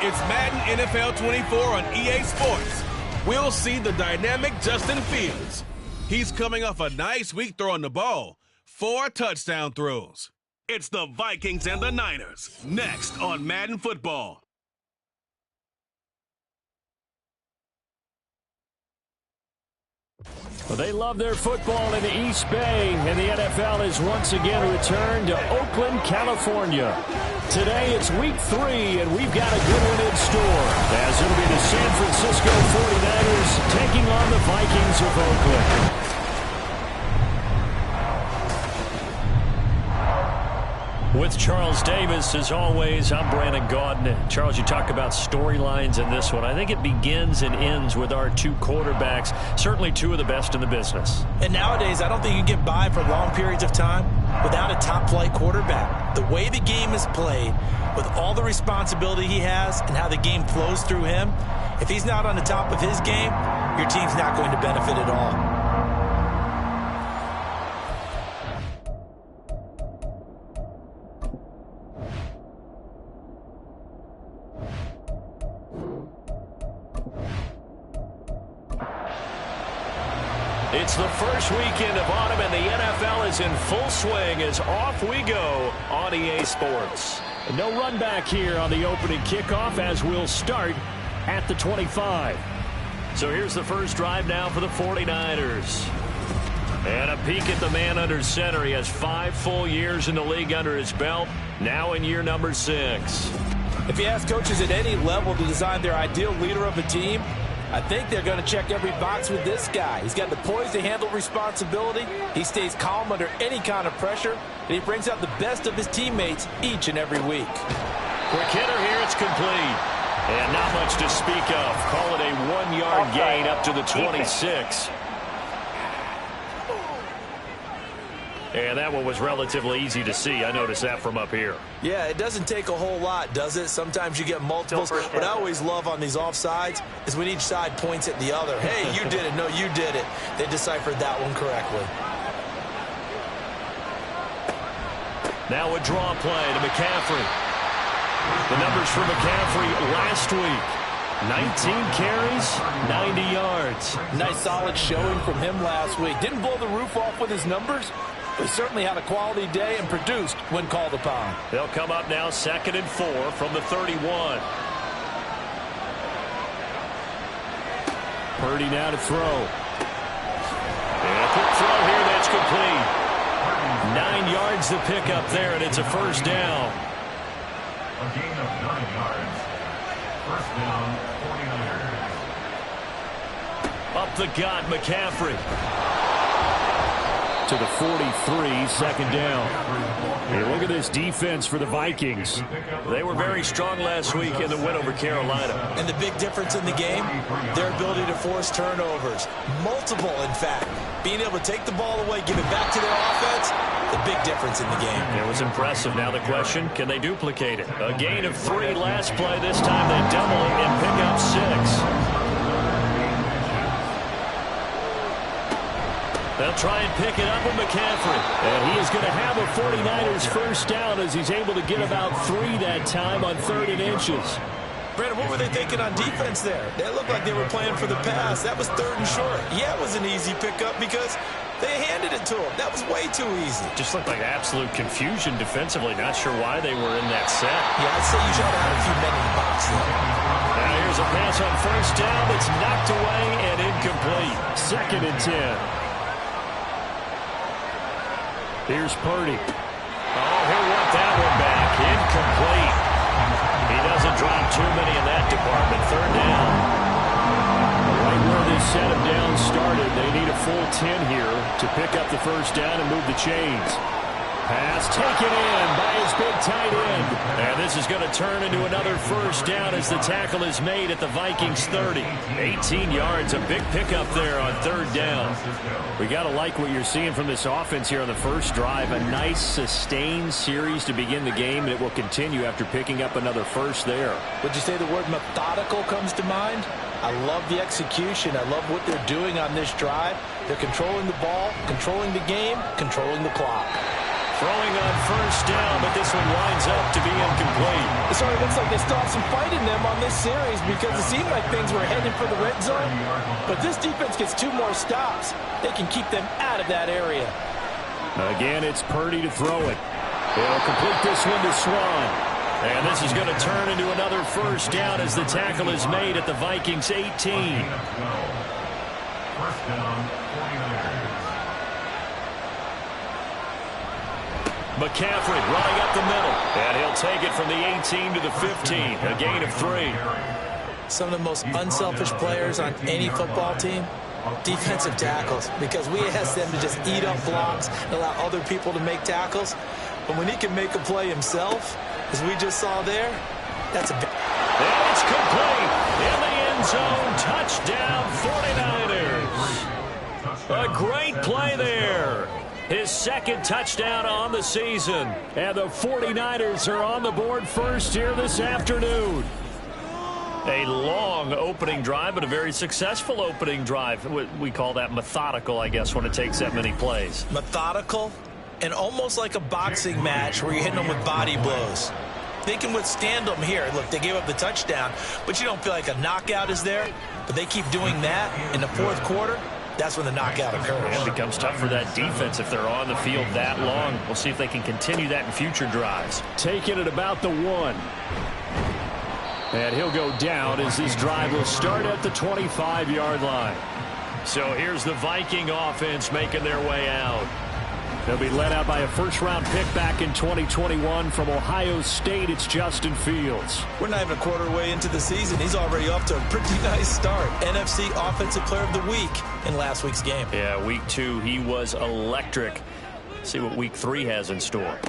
It's Madden NFL 24 on EA Sports. We'll see the dynamic Justin Fields. He's coming off a nice week throwing the ball. 4 touchdown throws. It's the Vikings and the Niners. Next on Madden Football. Well, they love their football in the East Bay, and the NFL has once again returned to Oakland, California. Today it's week 3, and we've got a good one in store, as it'll be the San Francisco 49ers taking on the Vikings of Oakland. With Charles Davis, as always, I'm Brandon Gaudin. Charles, you talk about storylines in this one. I think it begins and ends with our 2 quarterbacks, certainly 2 of the best in the business. And nowadays, I don't think you can get by for long periods of time without a top-flight quarterback. The way the game is played, with all the responsibility he has and how the game flows through him, if he's not on the top of his game, your team's not going to benefit at all. It's the first weekend of autumn, and the NFL is in full swing as off we go on EA Sports. No run back here on the opening kickoff as we'll start at the 25. So here's the first drive now for the 49ers. And a peek at the man under center. He has 5 full years in the league under his belt, now in year number 6. If you ask coaches at any level to design their ideal leader of a team, I think they're going to check every box with this guy. He's got the poise to handle responsibility. He stays calm under any kind of pressure, and he brings out the best of his teammates each and every week. Quick hitter here, it's complete. And not much to speak of. Call it a 1-yard gain up to the 26. And that one was relatively easy to see. I noticed that from up here. Yeah, it doesn't take a whole lot, does it? Sometimes you get multiples. What I always love on these offsides is when each side points at the other. Hey, you did it. No, you did it. They deciphered that one correctly. Now a draw play to McCaffrey. The numbers for McCaffrey last week. 19 carries, 90 yards. Nice solid showing from him last week. Didn't blow the roof off with his numbers, but he certainly had a quality day and produced when called upon. They'll come up now 2nd and 4 from the 31. Purdy now to throw. And a quick throw here, that's complete. 9 yards to pick up there, and it's a first down. A gain of 9 yards. First down, 49ers. Up the gut, McCaffrey. To the 43, second down. Hey, look at this defense for the Vikings. They were very strong last week in the win over Carolina. And the big difference in the game, their ability to force turnovers. Multiple, in fact. Being able to take the ball away, give it back to their offense, the big difference in the game. It was impressive. Now the question, can they duplicate it? A gain of 3 last play. This time they double it and pick up 6. They'll try and pick it up with McCaffrey. And he is going to have a 49ers first down as he's able to get about 3 that time on 3rd and inches. Brandon, what were they thinking on defense there? That looked like they were playing for the pass. That was 3rd and short. Yeah, it was an easy pickup because they handed it to him. That was way too easy. Just looked like absolute confusion defensively. Not sure why they were in that set. Yeah, I'd say you should have had a few men in the box there. Now here's a pass on first down that's knocked away and incomplete. 2nd and 10. Here's Purdy. Oh, he'll want that one back. Incomplete. He doesn't drop too many in that department. 3rd down. Right where they set him down started. They need a full 10 here to pick up the first down and move the chains. Pass taken in by his big tight end. And this is going to turn into another first down as the tackle is made at the Vikings 30. 18 yards, a big pickup there on 3rd down. We got to like what you're seeing from this offense here on the first drive. A nice sustained series to begin the game, and it will continue after picking up another first there. Would you say the word methodical comes to mind? I love the execution. I love what they're doing on this drive. They're controlling the ball, controlling the game, controlling the clock. Throwing on first down, but this one winds up to be incomplete. It sort of looks like they still have some fight in them on this series because it seemed like things were headed for the red zone. But this defense gets 2 more stops. They can keep them out of that area. Again, it's Purdy to throw it. He'll complete this one to Swan. And this is going to turn into another first down as the tackle is made at the Vikings 18. First down, 49ers. McCaffrey running up the middle. And he'll take it from the 18 to the 15. A gain of 3. Some of the most unselfish players on any football team, defensive tackles, because we ask them to just eat up blocks and allow other people to make tackles. But when he can make a play himself, as we just saw there, that's a big... And it's complete in the end zone. Touchdown, 49ers. A great play there. His second touchdown on the season. And the 49ers are on the board first here this afternoon. A long opening drive, but a very successful opening drive. We call that methodical, I guess, when it takes that many plays. Methodical and almost like a boxing match where you're hitting them with body blows. They can withstand them here. Look, they gave up the touchdown, but you don't feel like a knockout is there. But they keep doing that in the fourth quarter. That's when the knockout occurs. It becomes tough for that defense if they're on the field that long. We'll see if they can continue that in future drives. Taking it about the 1. And he'll go down as this drive will start at the 25-yard line. So here's the Viking offense making their way out. They'll be led out by a first-round pick back in 2021 from Ohio State. It's Justin Fields. We're not even a quarter way into the season. He's already off to a pretty nice start. NFC Offensive Player of the Week in last week's game. Yeah, week 2, he was electric. See what week 3 has in store.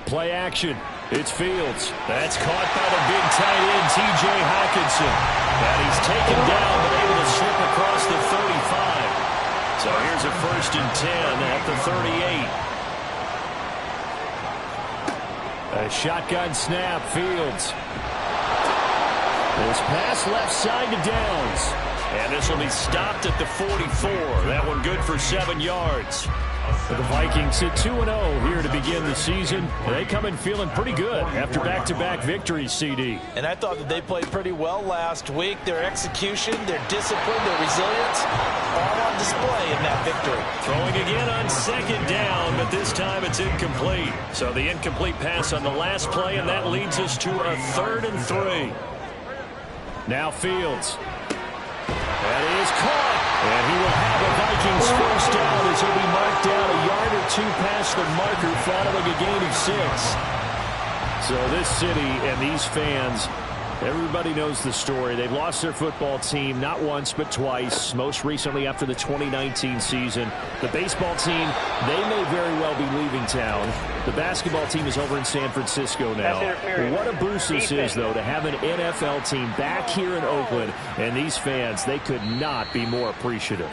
Play action. It's Fields. That's caught by the big tight end, T.J. Hockenson. And he's taken down, but able to slip across the 35. So here's a 1st and 10 at the 38. A shotgun snap, Fields. This pass left side to Downs. And this will be stopped at the 44. That one good for 7 yards. But the Vikings sit 2-0 here to begin the season. They come in feeling pretty good after back-to-back victories, CD. And I thought that they played pretty well last week. Their execution, their discipline, their resilience, all on display in that victory. Throwing again on 2nd down, but this time it's incomplete. So the incomplete pass on the last play, and that leads us to a 3rd and 3. Now Fields. That is caught. And he will have a Vikings first down as he'll be marked down a yard or 2 past the marker following a gain of 6. So this city and these fans, everybody knows the story. They've lost their football team not once but twice, most recently after the 2019 season. The baseball team, they may very well be leaving town. The basketball team is over in San Francisco now. What a boost this is, though, to have an NFL team back here in Oakland. And these fans, they could not be more appreciative.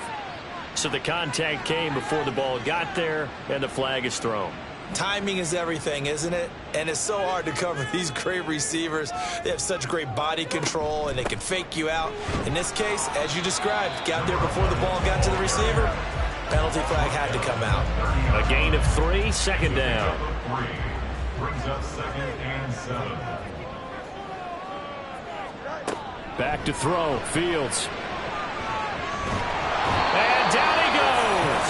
So the contact came before the ball got there, and the flag is thrown. Timing is everything, isn't it? And it's so hard to cover these great receivers. They have such great body control, and they can fake you out. In this case, as you described, got there before the ball got to the receiver. Penalty flag had to come out. A gain of 3, 2nd down. Brings up 2nd and 7. Back to throw, Fields. And down he goes.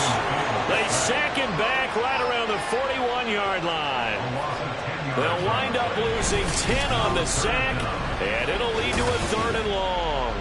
They sack him back right around the 41-yard line. They'll wind up losing 10 on the sack, and it'll lead to a 3rd and long.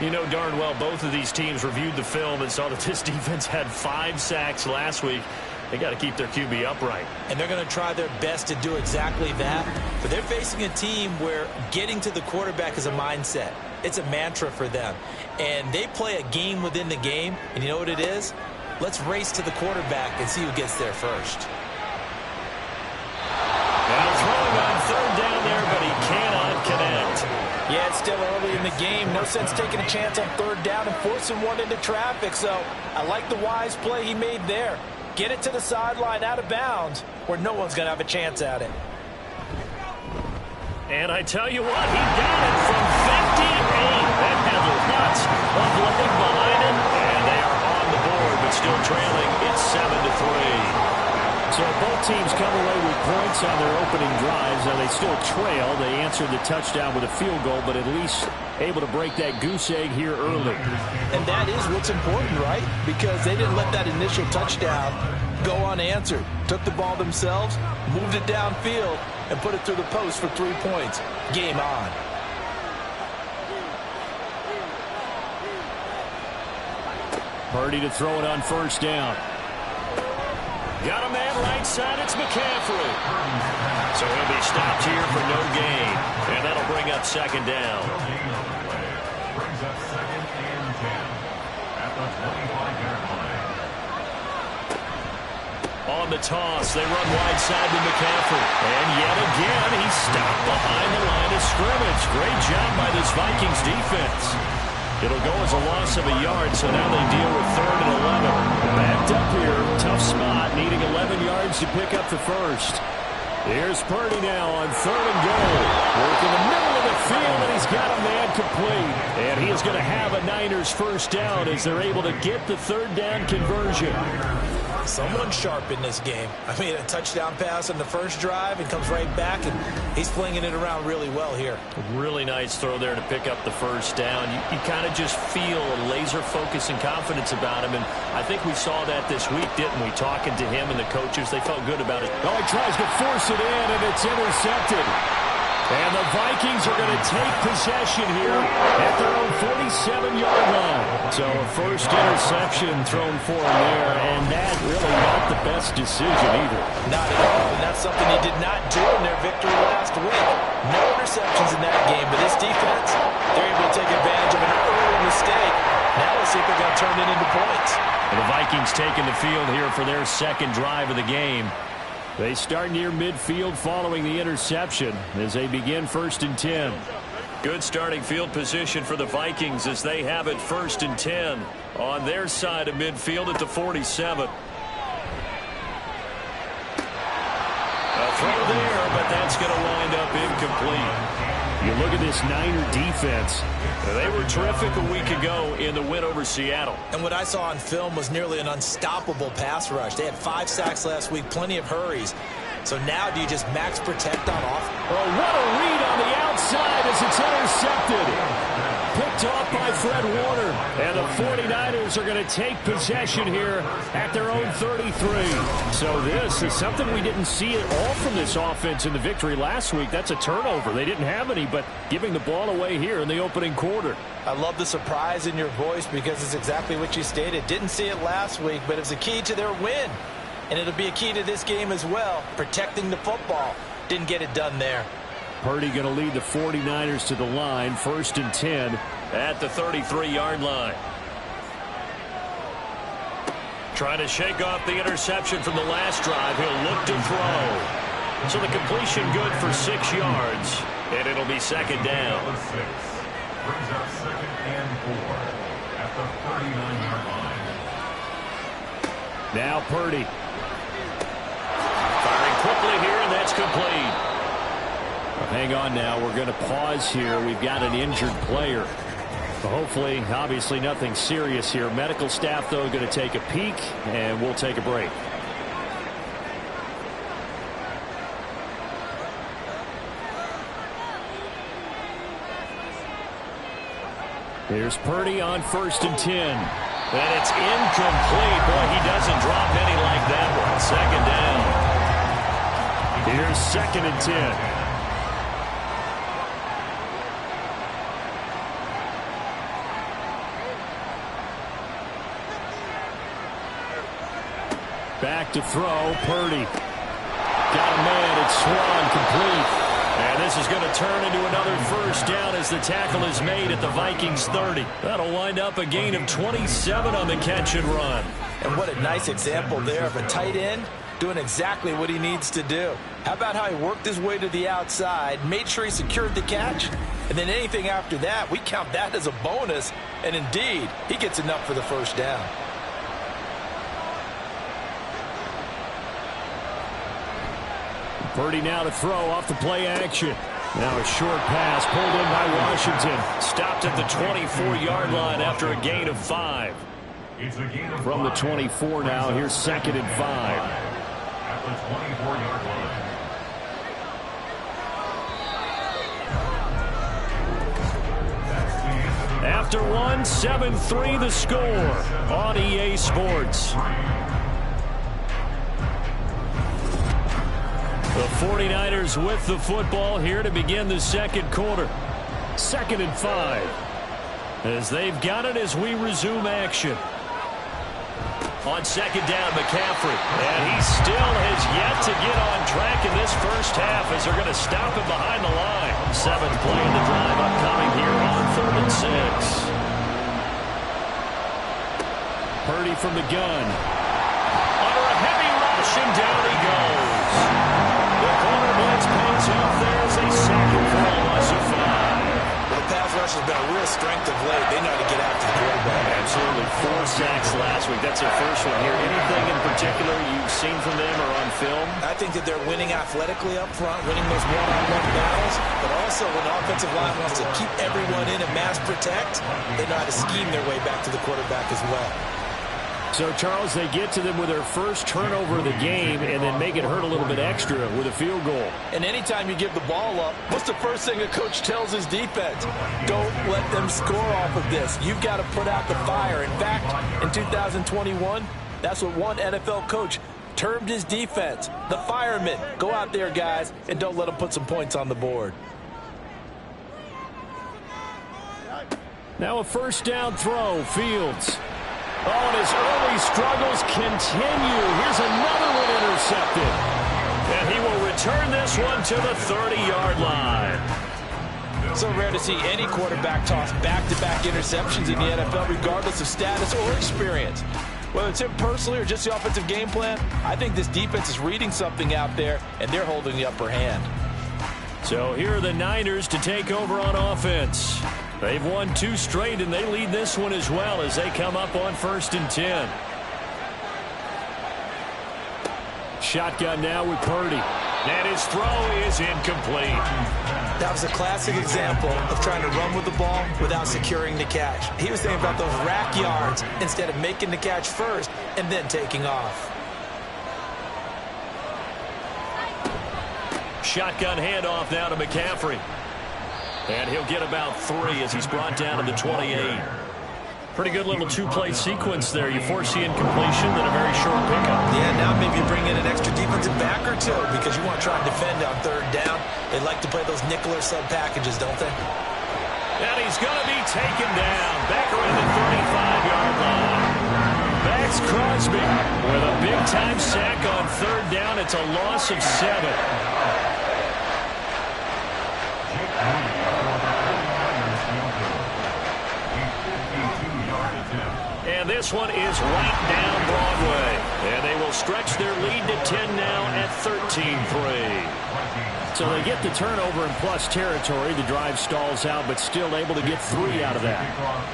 You know darn well both of these teams reviewed the film and saw that this defense had 5 sacks last week. They got to keep their QB upright. And they're going to try their best to do exactly that. But they're facing a team where getting to the quarterback is a mindset. It's a mantra for them. And they play a game within the game. And you know what it is? Let's race to the quarterback and see who gets there first. Now throwing on 3rd down there, but he cannot connect. Yeah, it's still early in the game. No sense taking a chance on 3rd down and forcing one into traffic. So I like the wise play he made there. Get it to the sideline out of bounds where no one's going to have a chance at it. And I tell you what, he got it from 58. That had lots of leg behind it. And they are on the board, but still trailing. It's 7-3. So both teams come away with points on their opening drives. Now they still trail. They answered the touchdown with a field goal, but at least able to break that goose egg here early. And that is what's important, right? Because they didn't let that initial touchdown go unanswered. Took the ball themselves, moved it downfield, and put it through the post for 3 points. Game on. Purdy to throw it on first down. Got a man right side, it's McCaffrey. So he'll be stopped here for no gain. And that'll bring up second down. Brings up 2nd and 10 at the 25-yard line. On the toss, they run wide side to McCaffrey. And yet again, he's stopped behind the line of scrimmage. Great job by this Vikings defense. It'll go as a loss of a yard, so now they deal with 3rd and 11. Backed up here, tough spot, needing 11 yards to pick up the first. Here's Purdy now on 3rd and goal. Working the middle of the field, and he's got a man complete. And he is going to have a Niners first down as they're able to get the 3rd down conversion. Someone sharp in this game. I mean, a touchdown pass on the first drive and comes right back, and he's flinging it around really well here. Really nice throw there to pick up the first down. You kind of just feel a laser focus and confidence about him, and I think we saw that this week, didn't we? Talking to him and the coaches, they felt good about it. Oh, he tries to force it in, and it's intercepted. And the Vikings are going to take possession here at their own 47-yard line. So a first interception thrown for him there, and that really not the best decision either. Not at all, and that's something he did not do in their victory last week. No interceptions in that game, but this defense, they're able to take advantage of an early mistake. Now let's see if they're going to turn it into points. And the Vikings taking the field here for their second drive of the game. They start near midfield following the interception as they begin 1st and 10. Good starting field position for the Vikings as they have it 1st and 10 on their side of midfield at the 47. A throw there, but that's going to wind up incomplete. You look at this Niner defense. They were terrific a week ago in the win over Seattle. And what I saw on film was nearly an unstoppable pass rush. They had 5 sacks last week, plenty of hurries. So now do you just max protect on off? Oh, what a read on the outside as it's intercepted. Picked off by Fred Warner. And the 49ers are going to take possession here at their own 33. So this is something we didn't see at all from this offense in the victory last week. That's a turnover. They didn't have any, but giving the ball away here in the opening quarter. I love the surprise in your voice because it's exactly what you stated. Didn't see it last week, but it's a key to their win. And it'll be a key to this game as well, protecting the football. Didn't get it done there. Purdy going to lead the 49ers to the line, 1st and 10 at the 33-yard line. Trying to shake off the interception from the last drive. He'll look to throw. So the completion good for 6 yards, and it'll be second down. Brings up 2nd and 4 at the 39-yard line. Now Purdy. Firing quickly here, and that's complete. Hang on now. We're going to pause here. We've got an injured player. Hopefully, obviously nothing serious here. Medical staff, though, going to take a peek, and we'll take a break. Here's Purdy on 1st and 10. And it's incomplete. Boy, he doesn't drop any like that one. Second down. Here's 2nd and 10. Back to throw, Purdy. Got a man, it's Swan, complete. And this is going to turn into another first down as the tackle is made at the Vikings 30. That'll wind up a gain of 27 on the catch and run. And what a nice example there of a tight end doing exactly what he needs to do. How about how he worked his way to the outside, made sure he secured the catch, and then anything after that, we count that as a bonus. And indeed, he gets enough for the first down. Purdy now to throw off the play action. Now a short pass pulled in by Washington. Stopped at the 24-yard line after a gain of 5. It's a gain of From the 5. 24 now, here's 2nd and 5. At the 24-yard line. After one, 7-3 the score on EA Sports. The 49ers with the football here to begin the second quarter. 2nd and 5. As they've got it as we resume action. On 2nd down, McCaffrey. And he still has yet to get on track in this first half as they're going to stop him behind the line. 7th play in the drive upcoming here on 3rd and 6. Purdy from the gun. Under a heavy rush, and down he goes. The corner blitz pays off there as they sack him for a loss of 5. Well, the pass rush has been a real strength of late. They know how to get after the quarterback. Absolutely. 4 sacks last week. That's their first one here. Anything in particular you've seen from them or on film? I think that they're winning athletically up front, winning those one-on-one battles, but also when the offensive line wants to keep everyone in and mass protect, they know how to scheme their way back to the quarterback as well. So, Charles, they get to them with their first turnover of the game and then make it hurt a little bit extra with a field goal. And anytime you give the ball up, what's the first thing a coach tells his defense? Don't let them score off of this. You've got to put out the fire. In fact, in 2021, that's what one NFL coach termed his defense, the firemen. Go out there, guys, and don't let them put some points on the board. Now a first down throw, Fields. Oh, and his early struggles continue. Here's another one intercepted. And he will return this one to the 30-yard line. So rare to see any quarterback toss back-to-back interceptions in the NFL, regardless of status or experience. Whether it's him personally or just the offensive game plan, I think this defense is reading something out there, and they're holding the upper hand. So here are the Niners to take over on offense. They've won 2 straight, and they lead this one as well as they come up on 1st and 10. Shotgun now with Purdy. And his throw is incomplete. That was a classic example of trying to run with the ball without securing the catch. He was thinking about those rack yards instead of making the catch first and then taking off. Shotgun handoff now to McCaffrey. And he'll get about 3 as he's brought down to the 28. Pretty good little 2-play sequence there. You force the incompletion, then a very short pickup. Yeah, now maybe you bring in an extra defensive back or 2 because you want to try and defend on 3rd down. They like to play those nickel or sub packages, don't they? And he's going to be taken down back around the 35-yard line. That's Crosby with a big-time sack on 3rd down. It's a loss of 7. And this one is right down Broadway. And they will stretch their lead to 10 now at 13-3. So they get the turnover in plus territory. The drive stalls out, but still able to get 3 out of that.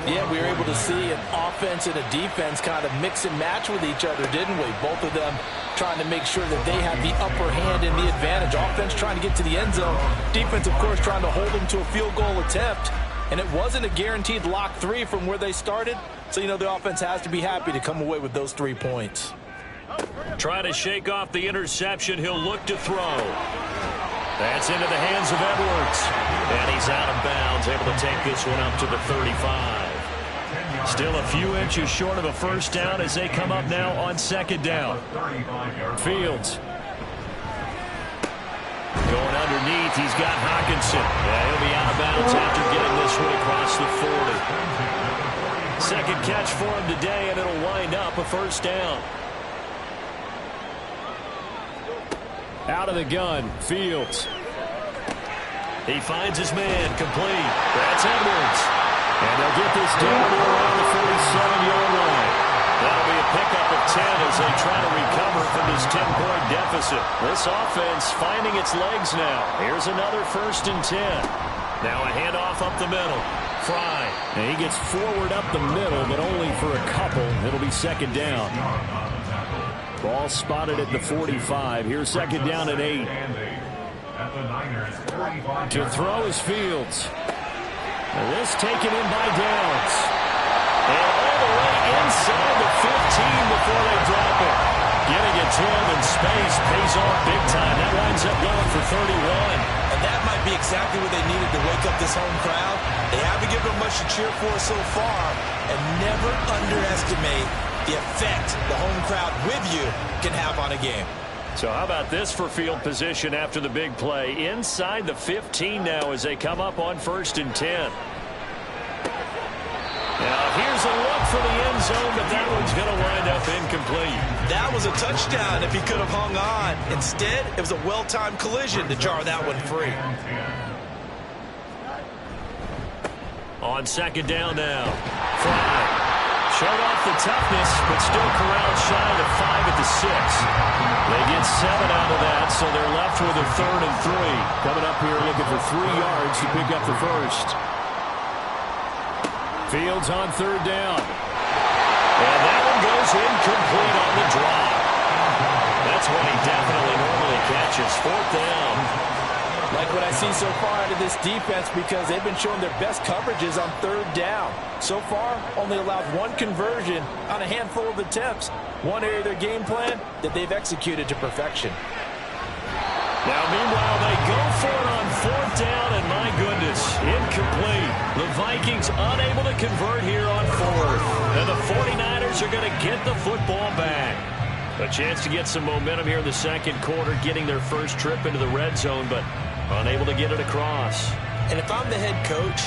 Yeah, we were able to see an offense and a defense kind of mix and match with each other, didn't we? Both of them trying to make sure that they have the upper hand and the advantage. Offense trying to get to the end zone. Defense, of course, trying to hold them to a field goal attempt. And it wasn't a guaranteed lock 3 from where they started. So, you know, the offense has to be happy to come away with those 3 points. Trying to shake off the interception. He'll look to throw. That's into the hands of Edwards. And he's out of bounds, able to take this one up to the 35. Still a few inches short of a first down as they come up now on 2nd down. Fields. Going underneath, he's got Hockenson. Yeah, he'll be out of bounds after getting this one across the 40. Second catch for him today, and it'll wind up a first down. Out of the gun, Fields. He finds his man, complete. That's Edwards. And they'll get this down to around the 47-yard line. That'll be a pickup of 10 as they try to recover from this 10-point deficit. This offense finding its legs now. Here's another 1st and 10. Now a handoff up the middle. Fry. And he gets forward up the middle, but only for a couple. It'll be 2nd down. Ball spotted at the 45. Here's 2nd down at 8. To throw is Fields. And this taken in by Downs. And all the way inside the 15 before they drop it. Getting it to him in space pays off big time. That winds up going for 31. And that might be exactly what they needed to wake up this home crowd. They haven't given them much to cheer for so far. And never underestimate the effect the home crowd with you can have on a game. So how about this for field position after the big play? Inside the 15 now as they come up on 1st and 10. Now here's a look for the end zone, but that one's going to wind up incomplete. That was a touchdown if he could have hung on. Instead, it was a well-timed collision to jar that one free. On 2nd down now. Fry. Showed off the toughness, but still corralled shy of 5 at the 6. They get 7 out of that, so they're left with a 3rd and 3. Coming up here looking for 3 yards to pick up the first. Fields on 3rd down. And that one goes incomplete on the drop. That's what he definitely normally catches. 4th down. Like what I see so far out of this defense, because they've been showing their best coverages on 3rd down. So far, only allowed 1 conversion on a handful of attempts. One area of their game plan that they've executed to perfection. Now, meanwhile, they go for it on 4th down, and my goodness, incomplete. The Vikings unable to convert here on 4th. And the 49ers are going to get the football back. A chance to get some momentum here in the 2nd quarter, getting their first trip into the red zone, but unable to get it across. And if I'm the head coach,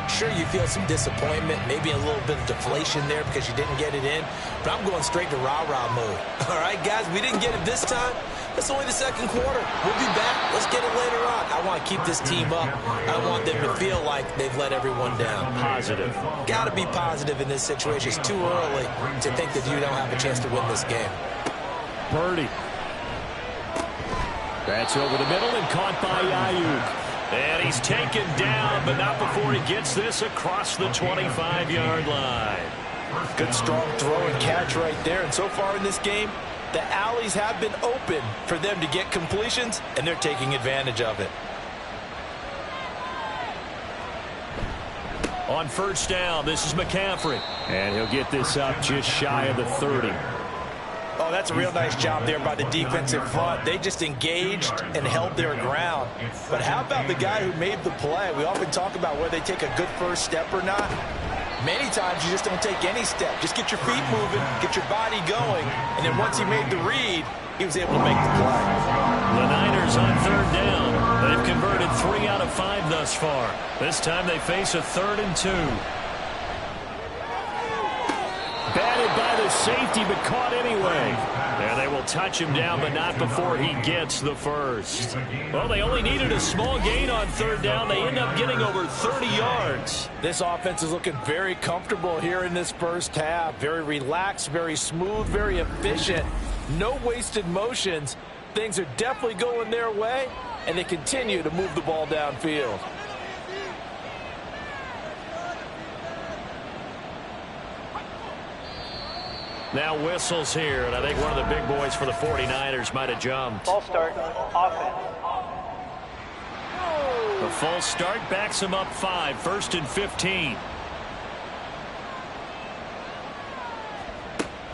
sure, you feel some disappointment, maybe a little bit of deflation there because you didn't get it in, but I'm going straight to rah-rah mode. All right, guys, we didn't get it this time. It's only the 2nd quarter. We'll be back. Let's get it later on. I want to keep this team up. I want them to feel like they've let everyone down. Positive. Got to be positive in this situation. It's too early to think that you don't have a chance to win this game. Purdy. That's over the middle and caught by Ayuk. And he's taken down, but not before he gets this across the 25-yard line. Good strong throw and catch right there. And so far in this game, the alleys have been open for them to get completions, and they're taking advantage of it. On 1st down, this is McCaffrey. And he'll get this up just shy of the 30. Oh, that's a real nice job there by the defensive front. They just engaged and held their ground. But how about the guy who made the play? We often talk about whether they take a good first step or not. Many times you just don't take any step. Just get your feet moving, get your body going, and then once he made the read, he was able to make the play. The Niners on 3rd down. They've converted 3 out of 5 thus far. This time they face a 3rd and 2. Batted by the safety, but caught anyway. And they will touch him down, but not before he gets the first. Well, they only needed a small gain on 3rd down. They end up getting over 30 yards. This offense is looking very comfortable here in this first half. Very relaxed, very smooth, very efficient. No wasted motions. Things are definitely going their way, and they continue to move the ball downfield. Now whistles here, and I think one of the big boys for the 49ers might have jumped. False start, offense. The false start backs him up 5, 1st and 15.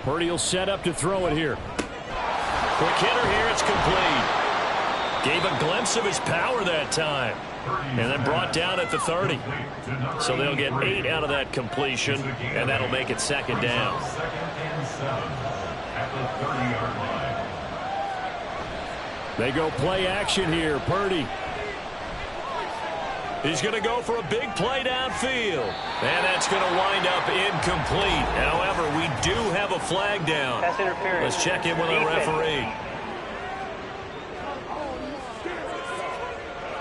Purdy will set up to throw it here. Quick hitter here, it's complete. Gave a glimpse of his power that time. And then brought down at the 30. So they'll get 8 out of that completion, and that'll make it 2nd down. 2nd and 7 at the 30-yard line. They go play action here. Purdy. He's going to go for a big play downfield. And that's going to wind up incomplete. However, we do have a flag down. Pass interference. Let's check in with our referee.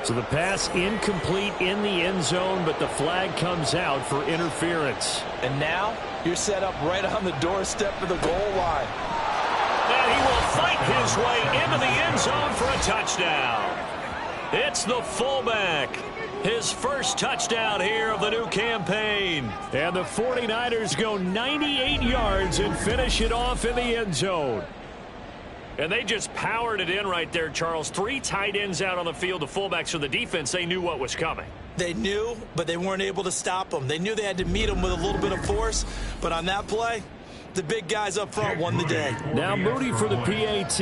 So the pass incomplete in the end zone, but the flag comes out for interference. And now you're set up right on the doorstep of the goal line. And he will fight his way into the end zone for a touchdown. It's the fullback. His first touchdown here of the new campaign. And the 49ers go 98 yards and finish it off in the end zone. And they just powered it in right there, Charles. 3 tight ends out on the field. The fullbacks for the defense, they knew what was coming. They knew, but they weren't able to stop them. They knew they had to meet them with a little bit of force. But on that play, The big guys up front won the day. Now Moody for the PAT.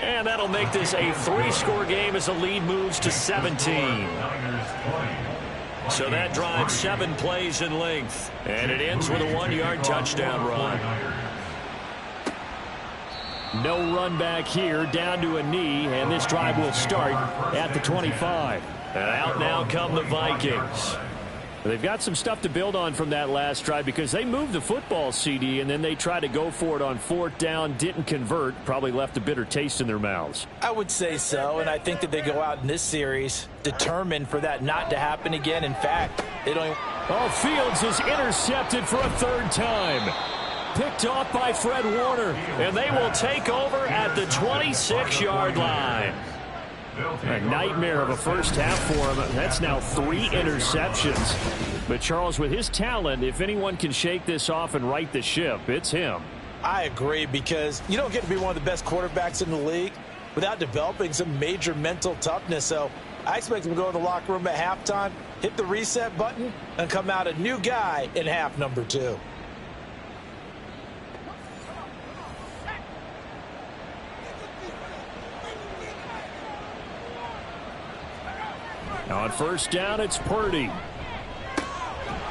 And that'll make this a 3-score game as the lead moves to 17. So that drives 7 plays in length. And it ends with a 1-yard touchdown run. No run back here, down to a knee, and this drive will start at the 25. And out now come the Vikings. They've got some stuff to build on from that last drive because they moved the football, CD, and then they tried to go for it on 4th down, didn't convert, probably left a bitter taste in their mouths. I would say so, and I think that they go out in this series determined for that not to happen again. In fact, they don't even... Oh, Fields is intercepted for a 3rd time. Picked off by Fred Warner, and they will take over at the 26-yard line. A nightmare of a first half for him. That's now 3 interceptions. But Charles, with his talent, if anyone can shake this off and right the ship, it's him. I agree, because you don't get to be one of the best quarterbacks in the league without developing some major mental toughness. So I expect him to go to the locker room at halftime, hit the reset button, and come out a new guy in half number 2. On 1st down, it's Purdy.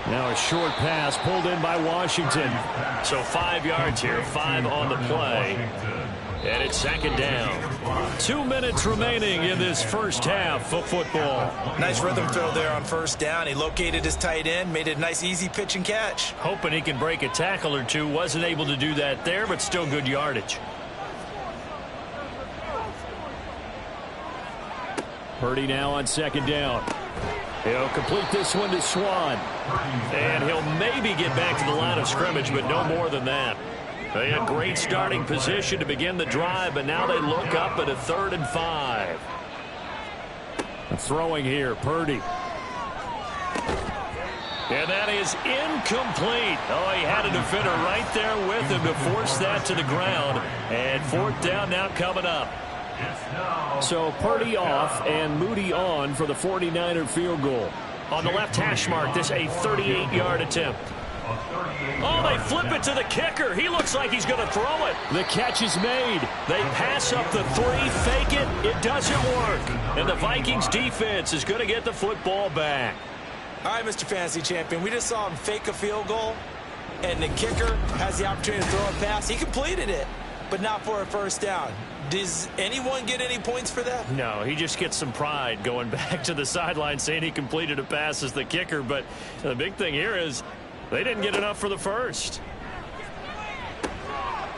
Now a short pass pulled in by Washington. So 5 yards here, 5 on the play. And it's 2nd down. 2 minutes remaining in this first half of football. Nice rhythm throw there on 1st down. He located his tight end, made it a nice easy pitch and catch. Hoping he can break a tackle or two. Wasn't able to do that there, but still good yardage. Purdy now on 2nd down. He'll complete this one to Swan. And he'll maybe get back to the line of scrimmage, but no more than that. They had great starting position to begin the drive, but now they look up at a 3rd and 5. Throwing here, Purdy. And that is incomplete. Oh, he had a defender right there with him to force that to the ground. And 4th down now coming up. So Purdy off and Moody on for the 49er field goal. On the left hash mark, this a 38-yard attempt. Oh, they flip it to the kicker. He looks like he's going to throw it. The catch is made. They pass up the 3, fake it. It doesn't work. And the Vikings defense is going to get the football back. All right, Mr. Fantasy Champion, we just saw him fake a field goal, and the kicker has the opportunity to throw a pass. He completed it, but not for a 1st down. Does anyone get any points for that? No, he just gets some pride going back to the sideline saying he completed a pass as the kicker. But the big thing here is they didn't get enough for the 1st.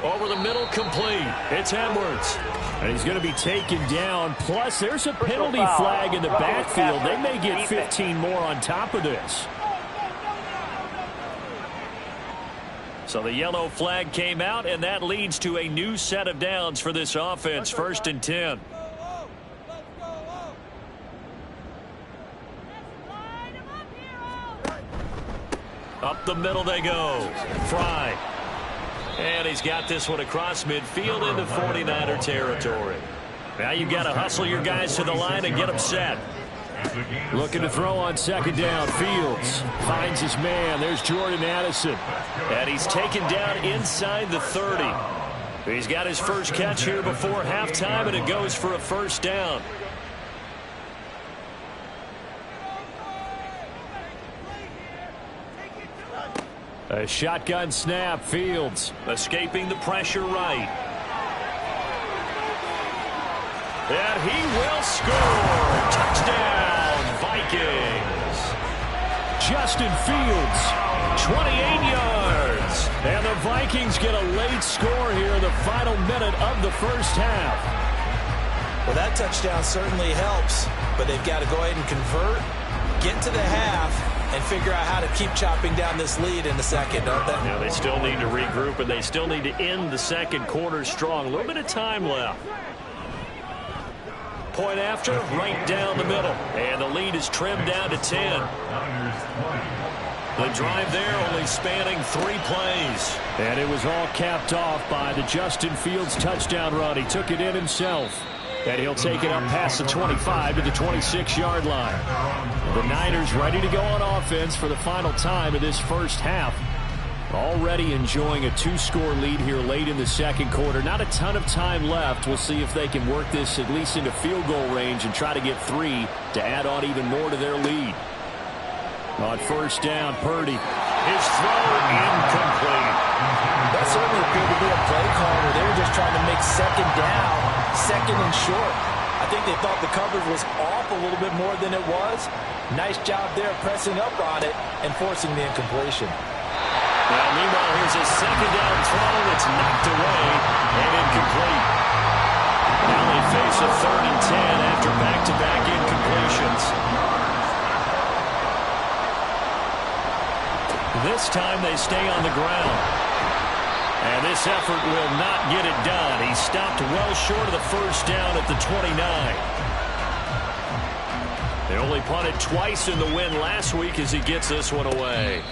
Over the middle, complete. It's Edwards. And he's going to be taken down. Plus, there's a penalty flag in the backfield. They may get 15 more on top of this. So the yellow flag came out, and that leads to a new set of downs for this offense. 1st and 10. Up the middle they go. Fry. And he's got this one across midfield into 49er territory. Now you've got to hustle your guys to the line and get them set. Looking to throw on 2nd down. Fields finds his man. There's Jordan Addison. And he's taken down inside the 30. He's got his first catch here before halftime, and it goes for a 1st down. A shotgun snap. Fields escaping the pressure right. And he will score. Touchdown, Vikings. Justin Fields, 28 yards. And the Vikings get a late score here in the final minute of the 1st half. Well, that touchdown certainly helps, but they've got to go ahead and convert, get to the half, and figure out how to keep chopping down this lead in the 2nd, don't they? Now they still need to regroup, and they still need to end the 2nd quarter strong. A little bit of time left. Point after, right down the middle. And the lead is trimmed down to 10. The drive there only spanning 3 plays. And it was all capped off by the Justin Fields touchdown run. He took it in himself. And he'll take it up past the 25 to the 26-yard line. The Niners ready to go on offense for the final time of this first half. Already enjoying a 2-score lead here late in the second quarter. Not a ton of time left. We'll see if they can work this at least into field goal range and try to get 3 to add on even more to their lead. On first down, Purdy. His throw incomplete. That certainly appeared to be a play call where they were just trying to make second down, second and short. I think they thought the coverage was off a little bit more than it was. Nice job there pressing up on it and forcing the incompletion. Well, meanwhile, here's a second down throw that's knocked away and incomplete. Now they face a 3rd and 10 after back-to-back incompletions. This time they stay on the ground. And this effort will not get it done. He stopped well short of the first down at the 29. They only punted twice in the win last week as he gets this one away.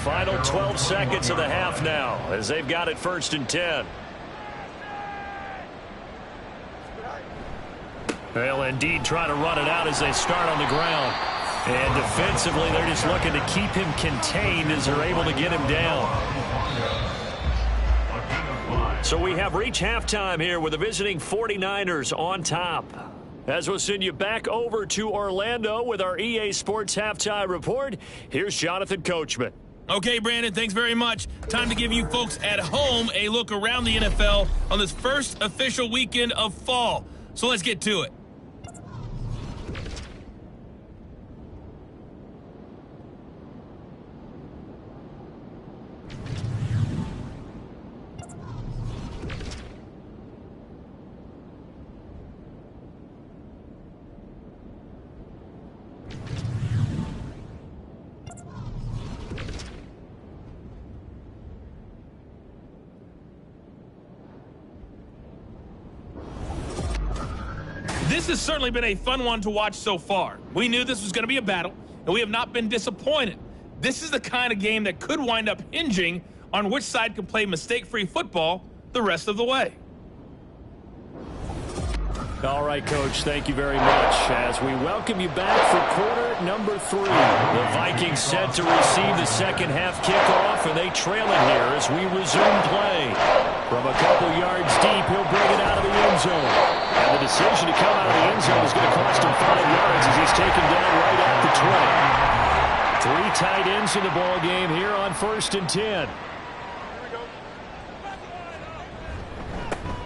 Final 12 seconds of the half now as they've got it 1st and 10. They'll indeed try to run it out as they start on the ground. And defensively, they're just looking to keep him contained as they're able to get him down. So we have reached halftime here with the visiting 49ers on top. As we'll send you back over to Orlando with our EA Sports Halftime Report, here's Jonathan Coachman. Okay, Brandon, thanks very much. Time to give you folks at home a look around the NFL on this first official weekend of fall. So let's get to it. This has certainly been a fun one to watch so far. We knew this was going to be a battle, and we have not been disappointed. This is the kind of game that could wind up hinging on which side can play mistake-free football the rest of the way. All right, Coach, thank you very much. As we welcome you back for quarter number 3. The Vikings set to receive the second half kickoff, and they trail it here as we resume play. From a couple yards deep, he'll bring it out of the end zone. And the decision to come out of the end zone is going to cost him 5 yards as he's taken down right at the 20. 3 tight ends in the ball game here on 1st and 10.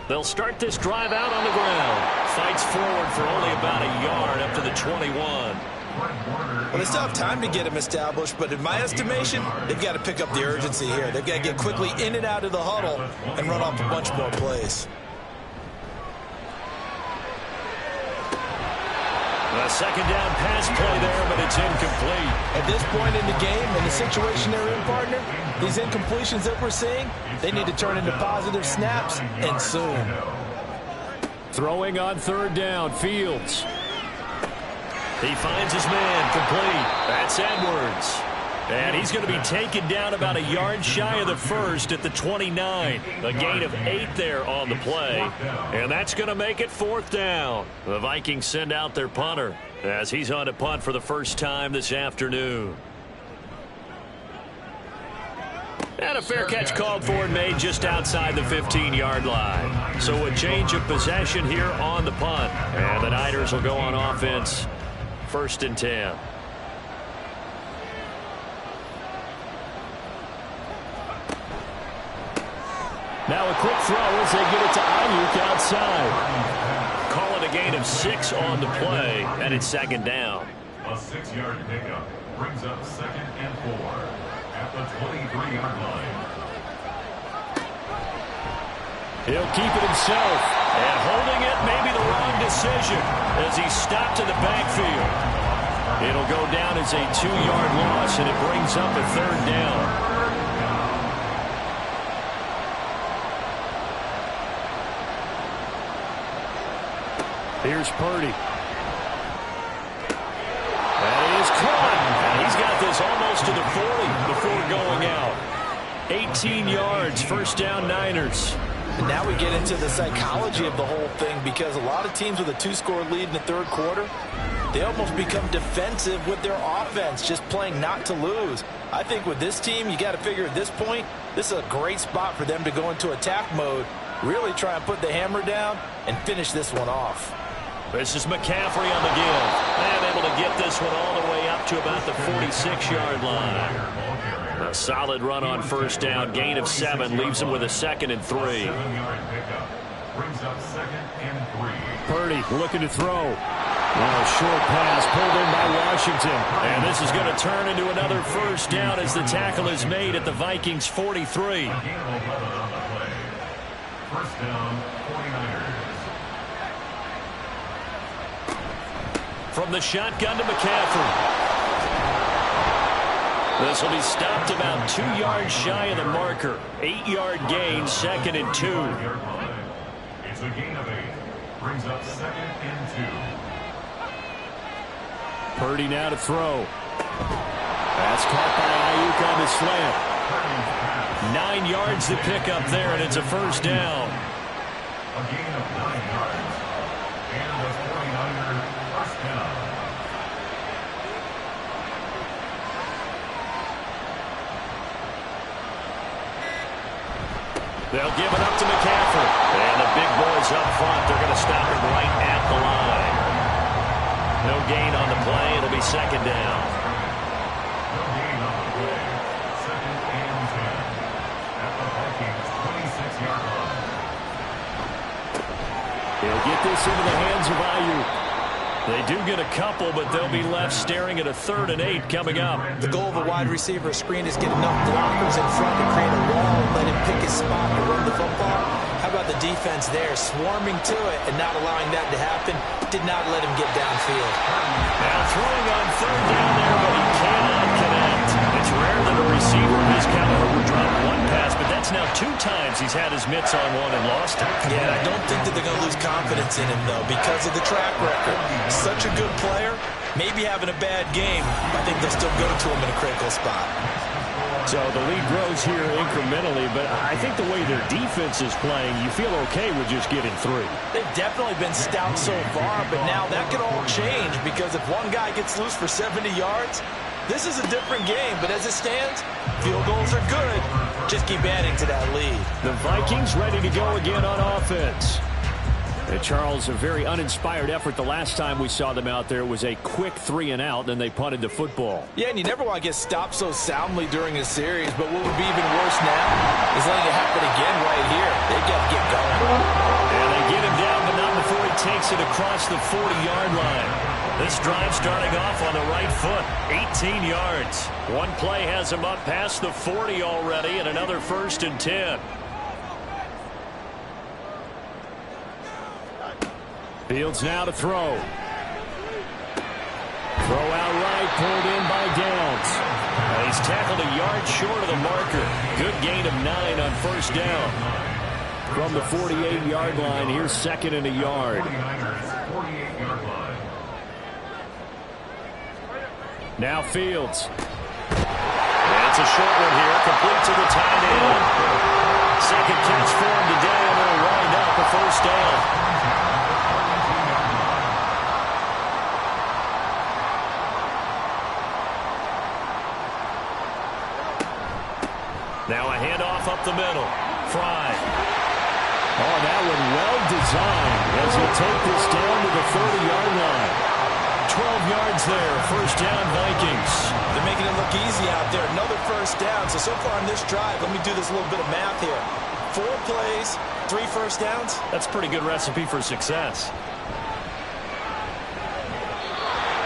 They'll start this drive out on the ground. Fights forward for only about a yard up to the 21. Well, they still have time to get him established, but in my estimation, they've got to pick up the urgency here. They've got to get quickly in and out of the huddle and run off a bunch more plays. A second down pass play there, but it's incomplete. At this point in the game, in the situation they're in, partner, these incompletions that we're seeing, they need to turn into positive snaps, and soon. Throwing on 3rd down, Fields. He finds his man, complete. That's Edwards. And he's going to be taken down about a yard shy of the first at the 29. A gain of 8 there on the play. And that's going to make it 4th down. The Vikings send out their punter as he's on to punt for the first time this afternoon. And a fair catch called for and made just outside the 15-yard line. So a change of possession here on the punt. And the Niners will go on offense 1st and 10. Now a quick throw as they get it to Ayuk outside. Call it a gain of 6 on the play, and it's 2nd down. A 6-yard pickup brings up 2nd and 4 at the 23-yard line. He'll keep it himself, and holding it may be the wrong decision as he's stopped in the backfield. It'll go down as a 2-yard loss, and it brings up a 3rd down. Here's Purdy. That is caught. And he's got this almost to the 40 before going out. 18 yards, first down Niners. And now we get into the psychology of the whole thing, because a lot of teams with a 2-score lead in the third quarter, they almost become defensive with their offense, just playing not to lose. I think with this team, you got to figure at this point, this is a great spot for them to go into attack mode, really try and put the hammer down and finish this one off. This is McCaffrey on the give. And able to get this one all the way up to about the 46-yard line. A solid run on first down. Gain of 7 leaves him with a 2nd and 3. 7-yard pickup. Brings up 2nd and 3. Purdy looking to throw. A short pass pulled in by Washington. And this is going to turn into another first down as the tackle is made at the Vikings 43. A gain of 11 on the play. First down, 49ers. From the shotgun to McCaffrey. This will be stopped about 2 yards shy of the marker. 8-yard gain, 2nd and 2. It's a gain of 8. Brings up 2nd and 2. Purdy now to throw. That's caught by Ayuk on the slant. 9 yards to pick up there, and it's a first down. A gain of 9 yards. And the 49ers first down. They'll give it up to McCaffrey. And the big boys up front, they're going to stop him right at the line. No gain on the play. It'll be 2nd down. No gain on the play. 2nd and 10. At the Vikings 26-yard line. He'll get this into the hands of Ayuk. They do get a couple, but they'll be left staring at a 3rd and 8 coming up. The goal of a wide receiver screen is get enough blockers in front to create a wall and let him pick his spot to run the football. How about the defense there, swarming to it and not allowing that to happen? Did not let him get downfield. Now throwing on 3rd down there, but he cannot connect. It's rare that a receiver of his caliber would drop one pass, but that's now 2 times he's had his mitts on one and lost it. Yeah, I don't think that they're going to lose confidence in him, though, because of the track record. Such a good player, maybe having a bad game. I think they'll still go to him in a critical spot. So the lead grows here incrementally, but I think the way their defense is playing, you feel okay with just getting 3. They've definitely been stout so far, but now that could all change, because if one guy gets loose for 70 yards, this is a different game. But as it stands, field goals are good. Just keep adding to that lead. The Vikings ready to go again on offense. And Charles, a very uninspired effort the last time we saw them out there. It was a quick 3 and out, then they punted the football. Yeah, and you never want to get stopped so soundly during a series, but what would be even worse now is letting it happen again right here. They've got to get going. And they get him down, but not before he takes it across the 40-yard line. This drive starting off on the right foot, 18 yards. One play has him up past the 40 already, and another 1st and 10. Fields now to throw. Throw out right, pulled in by Downs. He's tackled a yard short of the marker. Good gain of 9 on first down. From the 48-yard line, here's 2nd and a yard. 48-yard line. Now Fields. That's a short one here, complete to the tight end. Second catch for him today, and it'll wind up a first down. Now a handoff up the middle. Fry. Oh, that one well designed as he'll take this down to the 30-yard line. 12 yards there, first down Vikings. They're making it look easy out there. Another first down. So far on this drive, let me do this little bit of math here. 4 plays, 3 first downs. That's a pretty good recipe for success.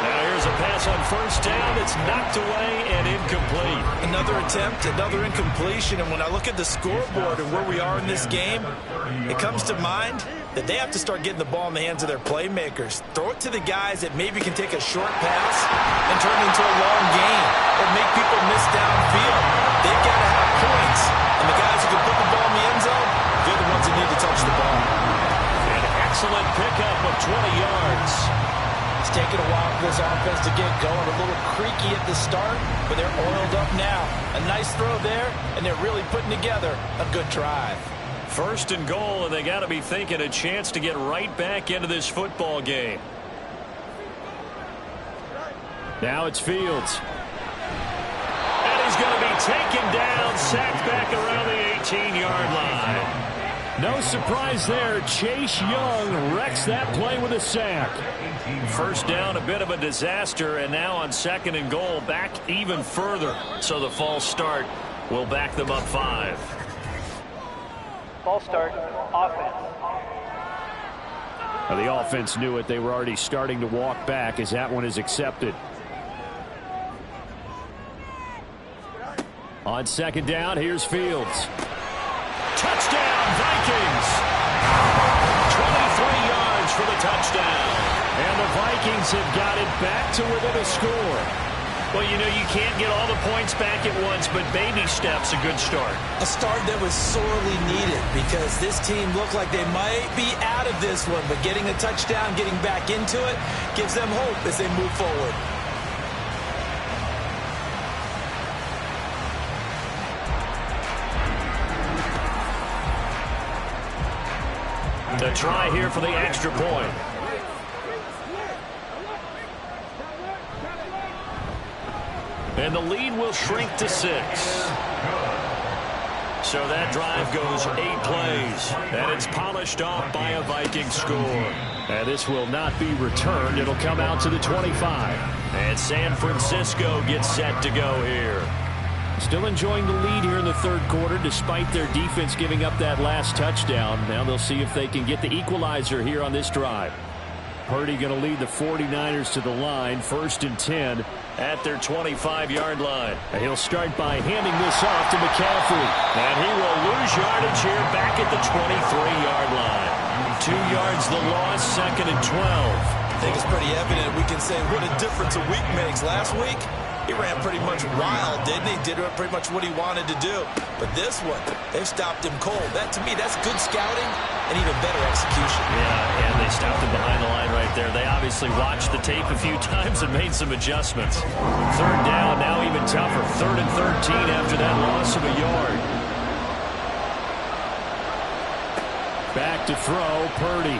Now here's a pass on first down. It's knocked away and incomplete. Another attempt, another incompletion. And when I look at the scoreboard and where we are in this game, it comes to mind that they have to start getting the ball in the hands of their playmakers. Throw it to the guys that maybe can take a short pass and turn it into a long gain or make people miss downfield. They've got to have points. And the guys who can put the ball in the end zone, they're the ones that need to touch the ball. An excellent pickup of 20 yards. It's taken a while for this offense to get going. A little creaky at the start, but they're oiled up now. A nice throw there, and they're really putting together a good drive. First and goal, and they got to be thinking a chance to get right back into this football game. Now it's Fields. And he's going to be taken down, sacked back around the 18-yard line. No surprise there. Chase Young wrecks that play with a sack. First down, a bit of a disaster, and now on second and goal, back even further. So the false start will back them up 5. False start, offense. Now the offense knew it. They were already starting to walk back as that one is accepted. On second down, here's Fields. Touchdown, Vikings! 23 yards for the touchdown. And the Vikings have got it back to within a score. Well, you know, you can't get all the points back at once, but baby steps, a good start. A start that was sorely needed because this team looked like they might be out of this one, but getting a touchdown, getting back into it, gives them hope as they move forward. The try here for the extra point. And the lead will shrink to 6. So that drive goes 8 plays. And it's polished off by a Viking score. And this will not be returned. It'll come out to the 25. And San Francisco gets set to go here. Still enjoying the lead here in the third quarter despite their defense giving up that last touchdown. Now they'll see if they can get the equalizer here on this drive. Purdy going to lead the 49ers to the line, 1st and 10 at their 25-yard line. And he'll start by handing this off to McCaffrey. And he will lose yardage here back at the 23-yard line. 2 yards the loss, 2nd and 12. I think it's pretty evident we can say what a difference a week makes. Last week, he ran pretty much wild, didn't he? Did pretty much what he wanted to do. But this one, they've stopped him cold. That, to me, that's good scouting and even better execution. Yeah, and they stopped him behind the line right there. They obviously watched the tape a few times and made some adjustments. Third down, now even tougher. 3rd and 13 after that loss of a yard. Back to throw, Purdy.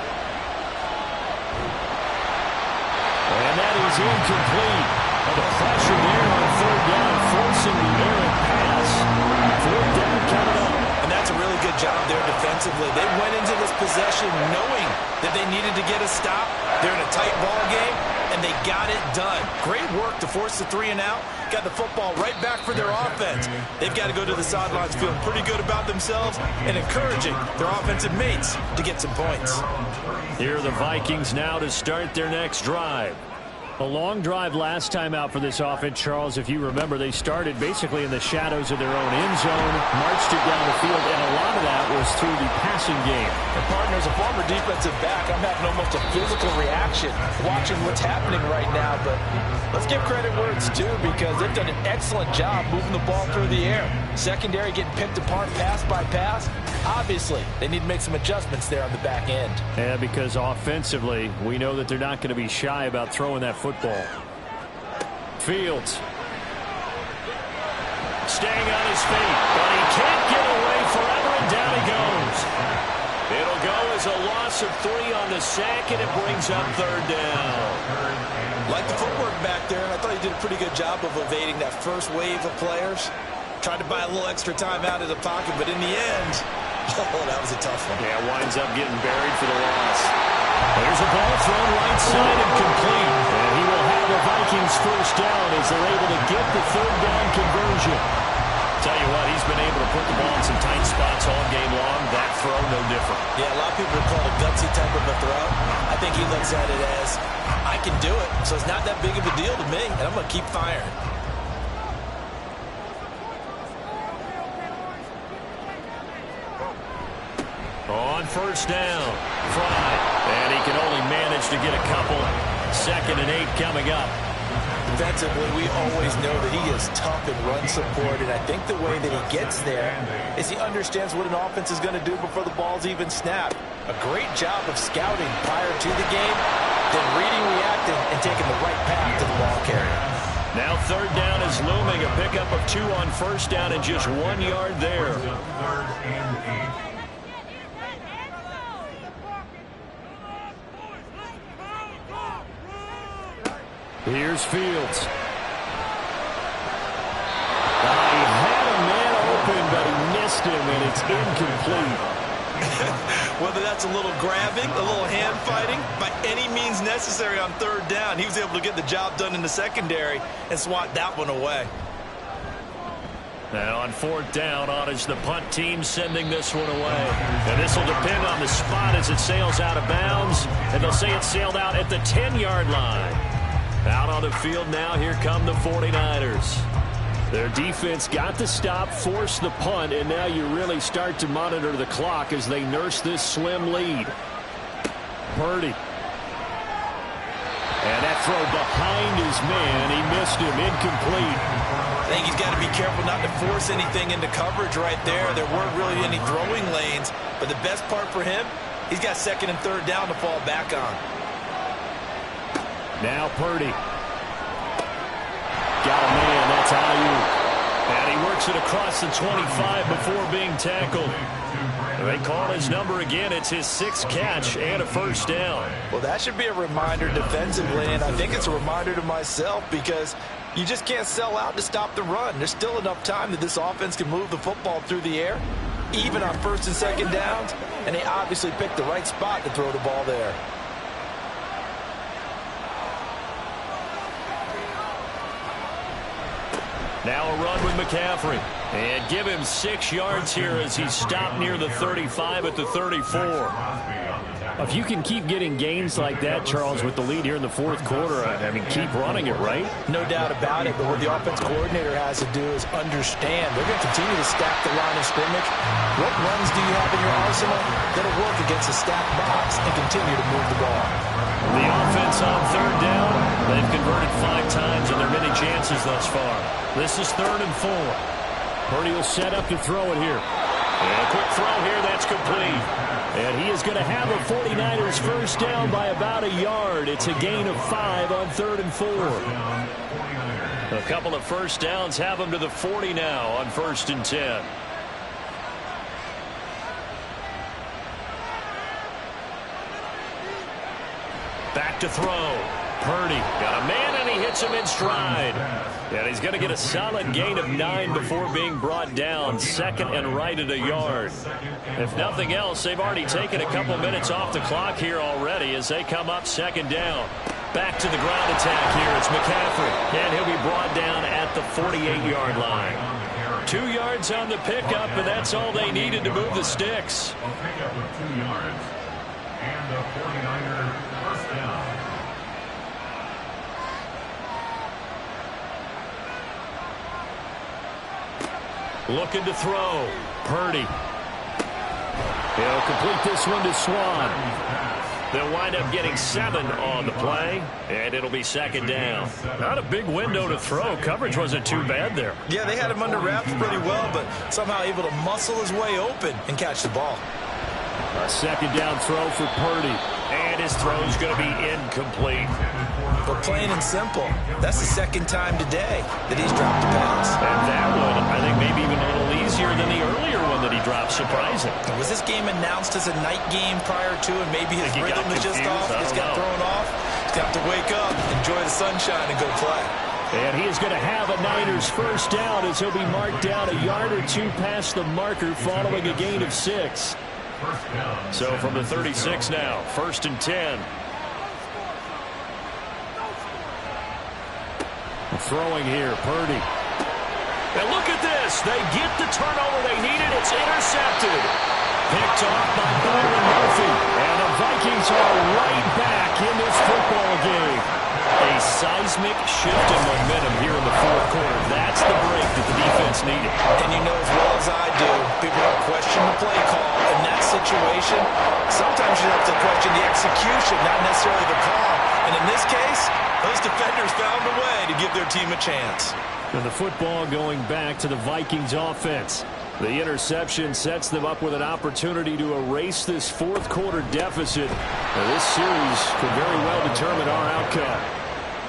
And that is incomplete. And the pressure there on 3rd down, forcing the errant pass. 4th down coming up. And that's a really good job there defensively. They went into this possession knowing that they needed to get a stop. They're in a tight ball game, and they got it done. Great work to force the 3 and out. Got the football right back for their offense. They've got to go to the sidelines feeling pretty good about themselves and encouraging their offensive mates to get some points. Here are the Vikings now to start their next drive. A long drive last time out for this offense, Charles. If you remember, they started basically in the shadows of their own end zone, marched it down the field, and a lot of that was through the passing game. And partners, a former defensive back, I'm having almost a physical reaction watching what's happening right now. But let's give credit where it's due because they've done an excellent job moving the ball through the air. Secondary getting picked apart pass by pass. Obviously, they need to make some adjustments there on the back end. Yeah, because offensively, we know that they're not going to be shy about throwing that football. Fields. Staying on his feet, but he can't get away forever, and down he goes. It'll go as a loss of 3 on the sack, and it brings up 3rd down. Like the footwork back there, I thought he did a pretty good job of evading that first wave of players. Tried to buy a little extra time out of the pocket, but in the end, oh, that was a tough one. Yeah, winds up getting buried for the loss. There's a ball thrown right side and complete. And he will have the Vikings first down as they're able to get the 3rd down conversion. Tell you what, he's been able to put the ball in some tight spots all game long. That throw, no different. Yeah, a lot of people would call it a gutsy type of a throw. I think he looks at it as, I can do it, so it's not that big of a deal to me, and I'm going to keep firing. On first down, Fry. And he can only manage to get a couple. 2nd and 8 coming up. Defensively, we always know that he is tough in run support, and I think the way that he gets there is he understands what an offense is going to do before the ball's even snapped. A great job of scouting prior to the game, then reading, reacting, and taking the right path to the ball carrier. Now third down is looming. A pickup of 2 on first down and just 1 yard there. Third and 8. Here's Fields. He had a man open, but he missed him, and it's incomplete. Whether that's a little grabbing, a little hand fighting, by any means necessary on third down, he was able to get the job done in the secondary and swat that one away. Now on fourth down, is the punt team sending this one away. And this will depend on the spot as it sails out of bounds. And they'll say it sailed out at the 10-yard line. Out on the field now, here come the 49ers. Their defense got the stop, forced the punt, and now you really start to monitor the clock as they nurse this slim lead. Purdy. And that throw behind his man. He missed him. Incomplete. I think he's got to be careful not to force anything into coverage right there. There weren't really any throwing lanes, but the best part for him, he's got second and third down to fall back on. Now Purdy. Got a man, that's Ayuk. And he works it across the 25 before being tackled. They call his number again. It's his 6th catch and a first down. Well, that should be a reminder defensively, and I think it's a reminder to myself because you just can't sell out to stop the run. There's still enough time that this offense can move the football through the air, even on first and second downs, and they obviously picked the right spot to throw the ball there. Now a run with McCaffrey. And give him 6 yards here as he's stopped near the 35 at the 34. If you can keep getting gains like that, Charles, with the lead here in the fourth quarter, I mean, keep running it, right? No doubt about it, but what the offense coordinator has to do is understand. They're going to continue to stack the line of scrimmage. What runs do you have in your arsenal that'll work against a stacked box and continue to move the ball? The offense on third down, they've converted 5 times on their many chances thus far. This is 3rd and 4. Purdy will set up to throw it here. And a quick throw here, that's complete. And he is going to have a 49ers first down by about a yard. It's a gain of 5 on 3rd and 4. A couple of first downs have them to the 40 now on 1st and 10. Back to throw. Purdy got a man, and he hits him in stride. And he's going to get a solid gain of 9 before being brought down. 2nd and right at a yard. If nothing else, they've already taken a couple minutes off the clock here already as they come up 2nd down. Back to the ground attack here. It's McCaffrey. And he'll be brought down at the 48-yard line. 2 yards on the pickup, and that's all they needed to move the sticks. A pickup of 2 yards. And the 49er first down. Looking to throw. Purdy. He'll complete this one to Swan. They'll wind up getting 7 on the play, and it'll be 2nd down. Not a big window to throw. Coverage wasn't too bad there. Yeah, they had him under wraps pretty well, but somehow able to muscle his way open and catch the ball. A 2nd down throw for Purdy. And his throw's going to be incomplete. But plain and simple, that's the 2nd time today that he's dropped a pass. And that one, I think, maybe even a little easier than the earlier one that he dropped. Surprising. Was this game announced as a night game prior to, and maybe his rhythm is just off? It's got thrown off. He's got to wake up, enjoy the sunshine, and go play. And he is going to have a Niners first down as he'll be marked down a yard or 2 past the marker following a gain of 6. So from the 36 now, 1st and 10. Throwing here, Purdy. And look at this. They get the turnover they needed. It's intercepted. Picked off by Byron Murphy. And the Vikings are right back in this football game. A seismic shift in momentum here in the fourth quarter. That's the break that the defense needed. And you know as well as I do, people have questioned the play call. In that situation, sometimes you have to question the execution, not necessarily the call. And in this case, those defenders found a way to give their team a chance. And the football going back to the Vikings offense. The interception sets them up with an opportunity to erase this fourth quarter deficit. Now, this series could very well determine our outcome.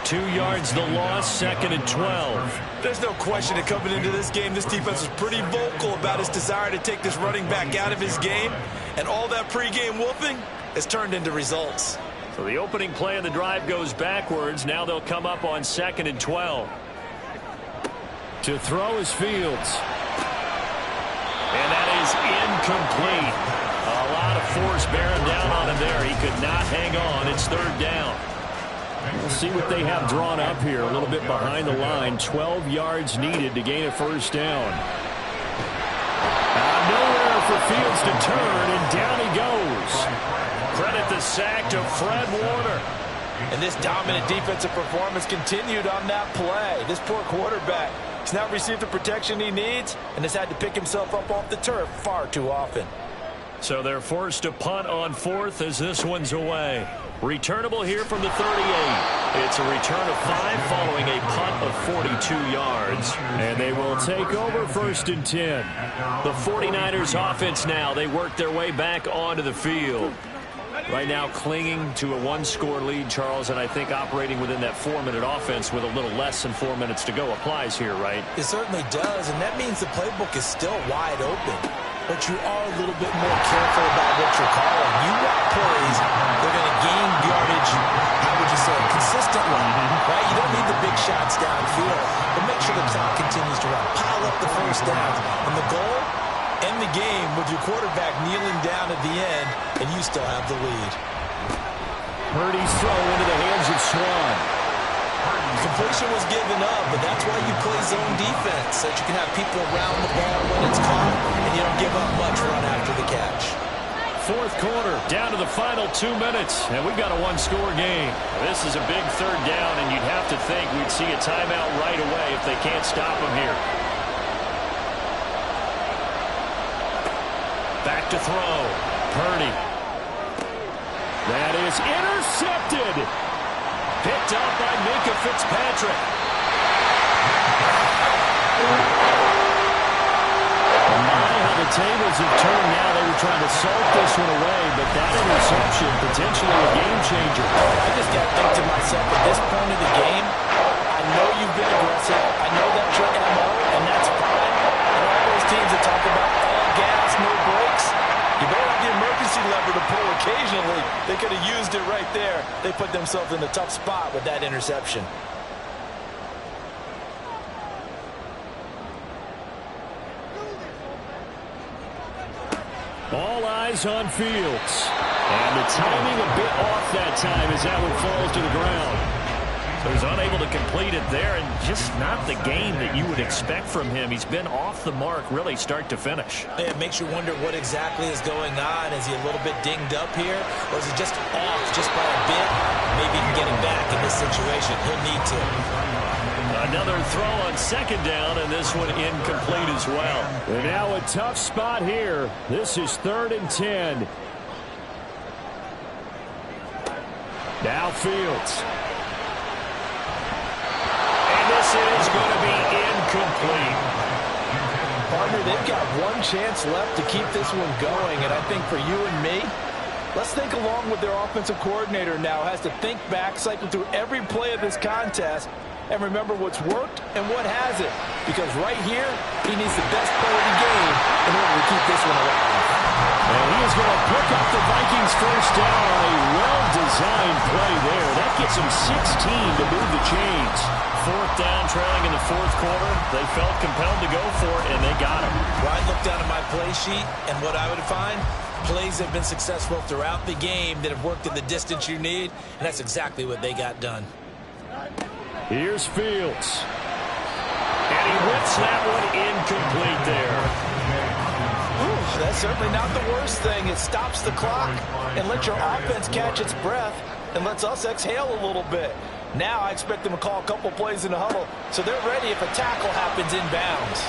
2 yards the loss, 2nd and 12. There's no question that coming into this game, this defense was pretty vocal about its desire to take this running back out of his game. And all that pregame whooping has turned into results. So the opening play of the drive goes backwards. Now they'll come up on 2nd and 12. To throw is Fields. And that is incomplete. A lot of force bearing down on him there. He could not hang on. It's 3rd down. We'll see what they have drawn up here. A little bit behind the line. 12 yards needed to gain a 1st down. Nowhere for Fields to turn, and down he goes. Credit the sack to Fred Warner. And this dominant defensive performance continued on that play. This poor quarterback has not received the protection he needs and has had to pick himself up off the turf far too often. So they're forced to punt on 4th as this one's away. Returnable here from the 38. It's a return of 5 following a punt of 42 yards. And they will take over 1st and 10. The 49ers offense now. They work their way back onto the field. Right now clinging to a 1-score lead, Charles, and I think operating within that 4-minute offense with a little less than 4 minutes to go applies here, right? It certainly does, and that means the playbook is still wide open. But you are a little bit more careful about what you're calling. You want plays, they're going to gain yardage, how would you say, consistently, right? You don't need the big shots downfield, but make sure the clock continues to run. Pile up the 1st downs. And the goal? End the game with your quarterback kneeling down at the end, and you still have the lead. Purdy's throw into the hands of Swan. Completion was given up, but that's why you play zone defense, so that you can have people around the ball when it's caught, and you don't give up much run after the catch. 4th quarter, down to the final 2 minutes, and we've got a 1-score game. This is a big 3rd down, and you'd have to think we'd see a timeout right away if they can't stop them here. Back to throw. Purdy. That is intercepted. Picked up by Minkah Fitzpatrick. How the tables have turned now. They were trying to salt this one away, but that interception, potentially a game changer. I just got to think to myself, at this point of the game, I know you've been aggressive. I know that's your MO, and that's fine. And all those teams that talk about all gas, no brakes, you better have the emergency lever to pull occasionally. They could have used it right there. They put themselves in a tough spot with that interception. All eyes on Fields. And the timing a bit off that time as that one falls to the ground. So he's unable to complete it there, and just not the game that you would expect from him. He's been off the mark really start to finish. It makes you wonder what exactly is going on. Is he a little bit dinged up here, or is he just off just by a bit? Maybe he can get him back in this situation. He'll need to. Another throw on 2nd down, and this one incomplete as well. And now a tough spot here. This is 3rd and 10. Now Fields. And this is going to be incomplete. Partner, they've got one chance left to keep this one going, and I think for you and me, let's think along with their offensive coordinator now. Has to think back, cycle through every play of this contest, and remember what's worked and what hasn't. Because right here, he needs the best play of the game in order to keep this one alive. And he is going to pick up the Vikings 1st down on a well-designed play there. That gets him 16 to move the chains. 4th down, trailing in the 4th quarter. They felt compelled to go for it, and they got him. Well, I looked down at my play sheet, and what I would find, plays have been successful throughout the game that have worked in the distance you need, and that's exactly what they got done. Here's Fields. And he whips that one incomplete there. Ooh, that's certainly not the worst thing. It stops the clock and lets your offense catch its breath and lets us exhale a little bit. Now I expect them to call a couple plays in the huddle, so they're ready if a tackle happens inbounds.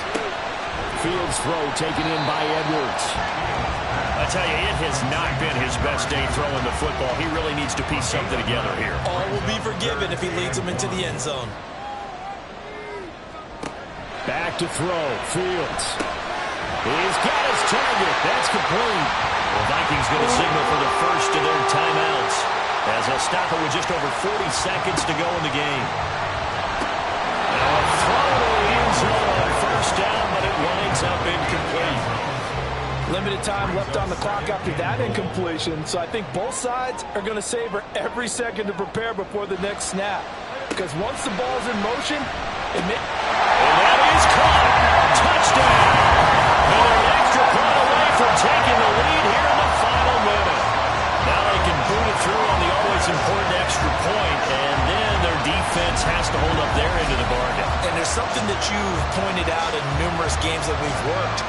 Fields throw taken in by Edwards. I tell you, it has not been his best day throwing the football. He really needs to piece something together here. All will be forgiven if he leads them into the end zone. Back to throw, Fields. He's got his target. That's complete. The Vikings going to signal for the first of their timeouts as they'll stop it with just over 40 seconds to go in the game. Now a throw to the end zone on first down, but it winds up incomplete. Limited time left on the clock after that incompletion, so I think both sides are going to savor every second to prepare before the next snap. Because once the ball's in motion, and that is caught. Touchdown. And they're an extra point away from taking the lead here in the final minute. Now they can boot it through on the always important extra point, and then their defense has to hold up their end of the bargain. And there's something that you've pointed out in numerous games that we've worked.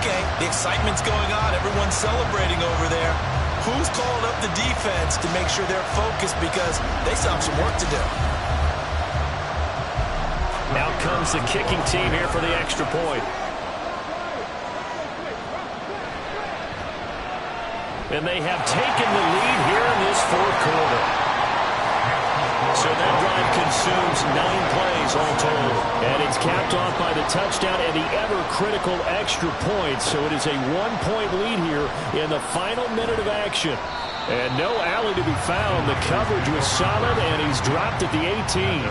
Okay, the excitement's going on. Everyone's celebrating over there. Who's calling up the defense to make sure they're focused because they still have some work to do? Out comes the kicking team here for the extra point. And they have taken the lead here in this fourth quarter. So that drive consumes 9 plays all total. And it's capped off by the touchdown and the ever-critical extra point. So it is a 1-point lead here in the final minute of action. And no alley to be found. The coverage was solid, and he's dropped at the 18.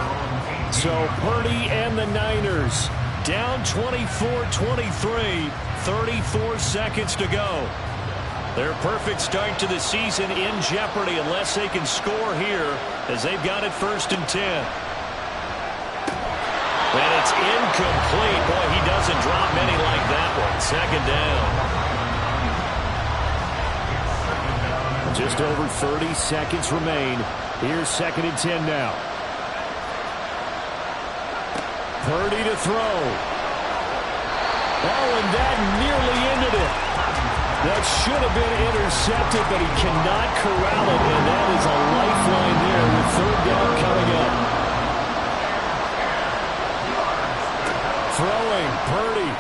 So Purdy and the Niners down 24-23, 34 seconds to go. Their perfect start to the season in jeopardy unless they can score here as they've got it 1st and 10. And it's incomplete. Boy, he doesn't drop many like that one. 2nd down. Just over 30 seconds remain. Here's 2nd and 10 now. Purdy to throw. Oh, and that nearly ended it. That should have been intercepted, but he cannot corral it, and that is a lifeline there with 3rd down coming up. Throwing, Purdy.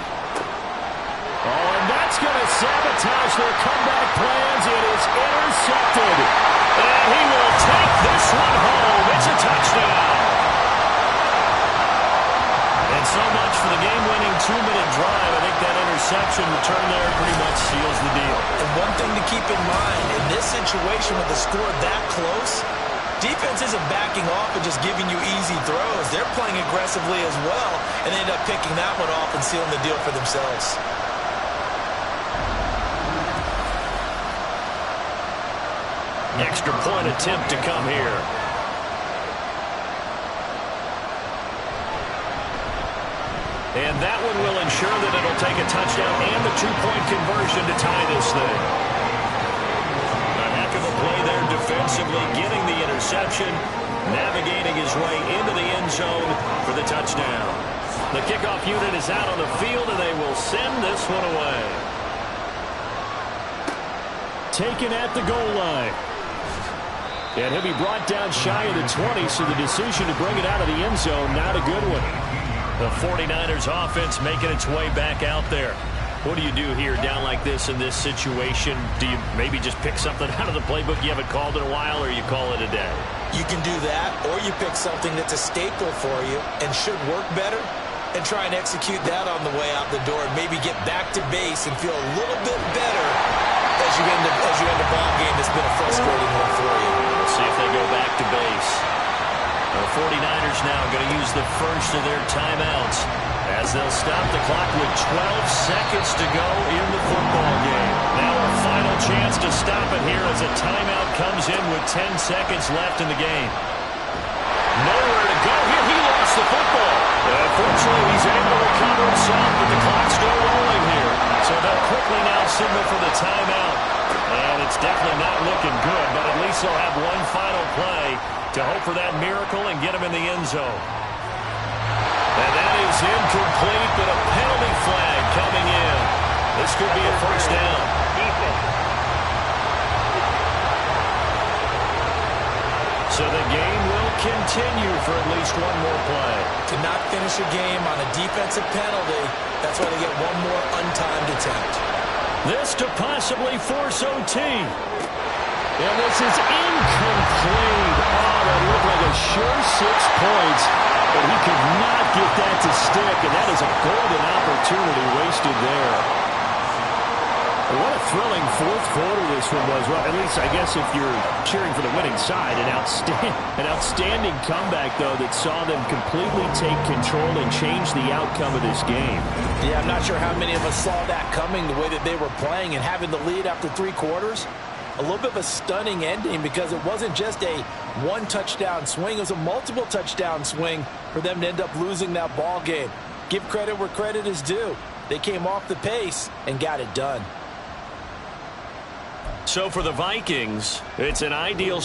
Oh, and that's going to sabotage their comeback plans. It is intercepted. And he will take this one home. It's a touchdown. And so much for the game-winning 2-minute drive. I think that interception return there pretty much seals the deal. And one thing to keep in mind, in this situation with the score that close, defense isn't backing off and just giving you easy throws. They're playing aggressively as well, and they end up picking that one off and sealing the deal for themselves. Extra point attempt to come here. And that one will ensure that it'll take a touchdown and the 2-point conversion to tie this thing. A heck of a play there defensively, getting the interception, navigating his way into the end zone for the touchdown. The kickoff unit is out on the field, and they will send this one away. Taken at the goal line. And he'll be brought down shy of the 20, so the decision to bring it out of the end zone, not a good one. The 49ers offense making its way back out there. What do you do here down like this in this situation? Do you maybe just pick something out of the playbook you haven't called in a while, or you call it a day? You can do that, or you pick something that's a staple for you and should work better and try and execute that on the way out the door and maybe get back to base and feel a little bit better as you end a ball game that's been a frustrating one for you. Let's see if they go back to base. The 49ers now going to use the first of their timeouts as they'll stop the clock with 12 seconds to go in the football game. Now a final chance to stop it here as a timeout comes in with 10 seconds left in the game. Nowhere to go here. He lost the football. Fortunately, he's able to recover himself, but the clock's still rolling here. So they'll quickly now signal for the timeout. And it's definitely not looking good, but at least they'll have one final play to hope for that miracle and get him in the end zone. And that is incomplete, but a penalty flag coming in. This could be a first down. So the game will continue for at least one more play. To not finish a game on a defensive penalty, that's why they get one more untimed attempt. This to possibly force OT. And this is incomplete. Oh, that looked like a sure 6 points, but he could not get that to stick, and that is a golden opportunity wasted there. What a thrilling fourth quarter this one was. Well, at least I guess if you're cheering for the winning side, an outstanding comeback, though, that saw them completely take control and change the outcome of this game. Yeah, I'm not sure how many of us saw that coming, the way that they were playing and having the lead after 3 quarters. A little bit of a stunning ending because it wasn't just a one-touchdown swing. It was a multiple touchdown swing for them to end up losing that ball game. Give credit where credit is due. They came off the pace and got it done. So for the Vikings, it's an ideal